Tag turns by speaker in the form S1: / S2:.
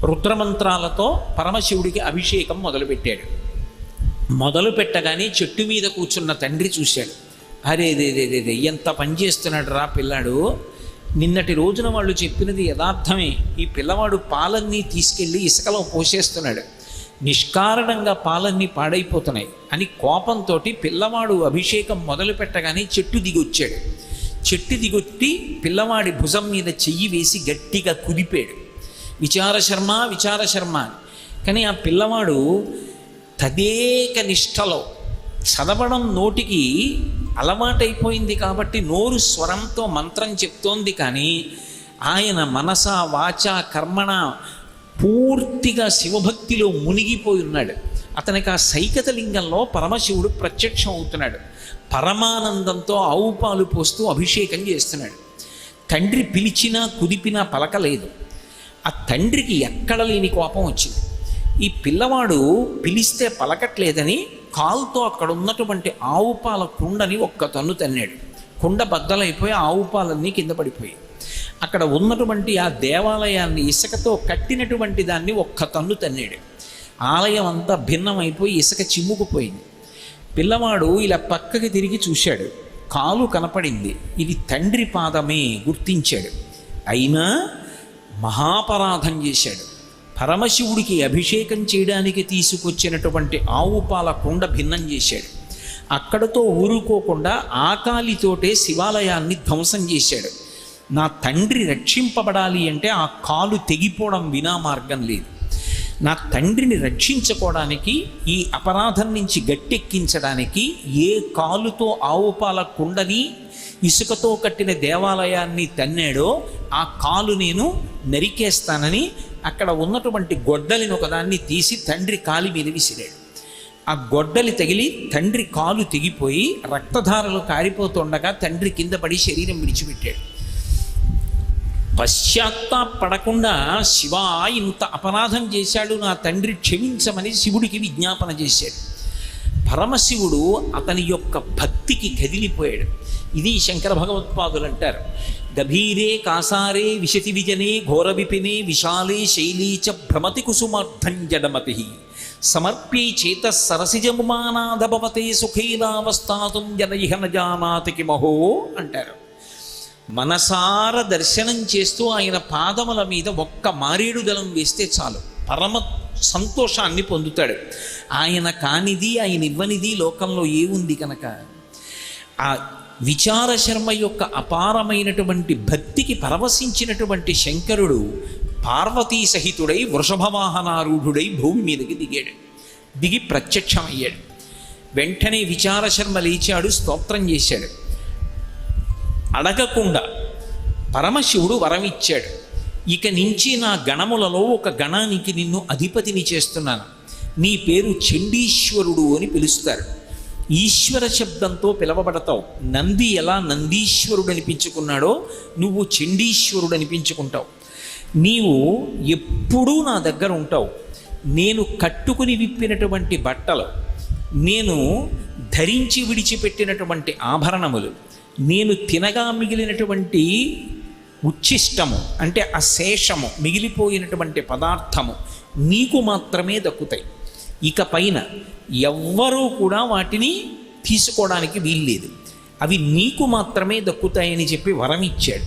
S1: రుద్రమంత్రాలతో పరమశివుడికి అభిషేకం మొదలుపెట్టాడు. మొదలు పెట్టగానే చెట్టు మీద కూర్చున్న తండ్రి చూశాడు. అరే రే ఎంత పని చేస్తున్నాడు రా పిల్లాడు, నిన్నటి రోజున వాళ్ళు చెప్పినది యథార్థమే, ఈ పిల్లవాడు పాలన్నీ తీసుకెళ్ళి ఇసుకలో పోసేస్తున్నాడు, నిష్కారణంగా పాలన్నీ పాడైపోతున్నాయి అని కోపంతో పిల్లవాడు అభిషేకం మొదలు పెట్టగానే చెట్టు దిగొచ్చాడు. చెట్టు దిగొట్టి పిల్లవాడి భుజం మీద చెయ్యి వేసి గట్టిగా కుదిపాడు. విచారశర్మ విచారశర్మ అని. కానీ ఆ పిల్లవాడు తదేక నిష్టలో చదవడం నోటికి అలవాటైపోయింది కాబట్టి నోరు స్వరంతో మంత్రం చెప్తోంది, కానీ ఆయన మనస వాచ కర్మణ పూర్తిగా శివభక్తిలో మునిగిపోయి ఉన్నాడు. అతనికి ఆ సైకత లింగంలో పరమశివుడు ప్రత్యక్షం అవుతున్నాడు. పరమానందంతో ఆవు పాలు పోస్తూ అభిషేకం చేస్తున్నాడు. తండ్రి పిలిచినా కుదిపినా పలకలేదు. ఆ తండ్రికి ఎక్కడ లేని కోపం వచ్చింది. ఈ పిల్లవాడు పిలిస్తే పలకట్లేదని కాలుతో అక్కడ ఉన్నటువంటి ఆవు పాల కుండని ఒక్క తన్ను తన్నాడు. కుండ బద్దలైపోయి ఆవు పాలన్నీ కింద పడిపోయి అక్కడ ఉన్నటువంటి ఆ దేవాలయాన్ని ఇసుకతో కట్టినటువంటి దాన్ని ఒక్క తన్ను తన్నాడు. ఆలయం అంతా భిన్నమైపోయి ఇసుక చిమ్ముకుపోయింది. పిల్లవాడు ఇలా పక్కకి తిరిగి చూశాడు. కాలు కనపడింది. ఇది తండ్రి పాదమే గుర్తించాడు. అయినా మహాపరాధం చేశాడు. పరమశివుడికి అభిషేకం చేయడానికి తీసుకొచ్చినటువంటి ఆవు పాల కుండ భిన్నం చేశాడు. అక్కడతో ఊరుకోకుండా ఆకాలితోటే శివాలయాన్ని ధ్వంసం చేశాడు. నా తండ్రి రక్షింపబడాలి అంటే ఆ కాలు తెగిపోవడం వినా మార్గం లేదు. నా తండ్రిని రక్షించుకోవడానికి, ఈ అపరాధం నుంచి గట్టెక్కించడానికి ఏ కాలుతో ఆవు పాల కుండని ఇసుకతో కట్టిన దేవాలయాన్ని తన్నాడో ఆ కాలు నేను నరికేస్తానని అక్కడ ఉన్నటువంటి గొడ్డలిని ఒకదాన్ని తీసి తండ్రి కాలి మీద విసిరాడు. ఆ గొడ్డలి తగిలి తండ్రి కాలు తెగిపోయి రక్తధారలు కారిపోతుండగా తండ్రి కింద పడి శరీరం విడిచిపెట్టాడు. పశ్చాత్తాపడకుండా శివ ఇంత అపరాధం చేశాడు, నా తండ్రి క్షమించమని శివుడికి విజ్ఞాపన చేశాడు. పరమశివుడు అతని యొక్క భక్తికి కదిలిపోయాడు. ఇది శంకర భగవత్పాదులు అంటారు, గభీరే కాసారే విశతి విజనే ఘోర విపినే విశాలే శైలీచ భ్రమతి కుసుమార్థం జడమతి సమర్ప్యై చేత సరసిజముమానాధభవతే సుఖైలావస్థాతుం జన ఇహ న జానాతి కిమహో అంటారు. మనసార దర్శనం చేస్తూ ఆయన పాదముల మీద ఒక్క మారేడు దళం వేస్తే చాలు పరమ సంతోషాన్ని పొందుతాడు. ఆయన కానిది, ఆయన ఇవ్వనిది లోకంలో ఏముంది కనుక ఆ విచారశర్మ యొక్క అపారమైనటువంటి భక్తికి పరవశించినటువంటి శంకరుడు పార్వతీ సహితుడై వృషభవాహనారూఢుడై భూమి మీదకి దిగాడు. దిగి ప్రత్యక్షమయ్యాడు. వెంటనే విచారశర్మ లేచాడు, స్తోత్రం చేశాడు. అడగకుండా పరమశివుడు వరమిచ్చాడు. ఇక నుంచి నా గణములలో ఒక గణానికి నిన్ను అధిపతిని చేస్తున్నాను, నీ పేరు చండీశ్వరుడు అని పిలుస్తారు. ఈశ్వర శబ్దంతో పిలవబడతావు. నంది ఎలా నందీశ్వరుడు అనిపించుకున్నాడో నువ్వు చండీశ్వరుడు అనిపించుకుంటావు. నీవు ఎప్పుడూ నా దగ్గర ఉంటావు. నేను కట్టుకుని విప్పినటువంటి బట్టలు, నేను ధరించి విడిచిపెట్టినటువంటి ఆభరణములు, నేను తినగా మిగిలినటువంటి ఉచ్ఛిష్టము అంటే అశేషము మిగిలిపోయినటువంటి పదార్థము నీకు మాత్రమే దక్కుతాయి. ఇక పైన ఎవ్వరూ కూడా వాటిని తీసుకోవడానికి వీల్లేదు. అవి నీకు మాత్రమే దక్కుతాయని చెప్పి వరం ఇచ్చాడు.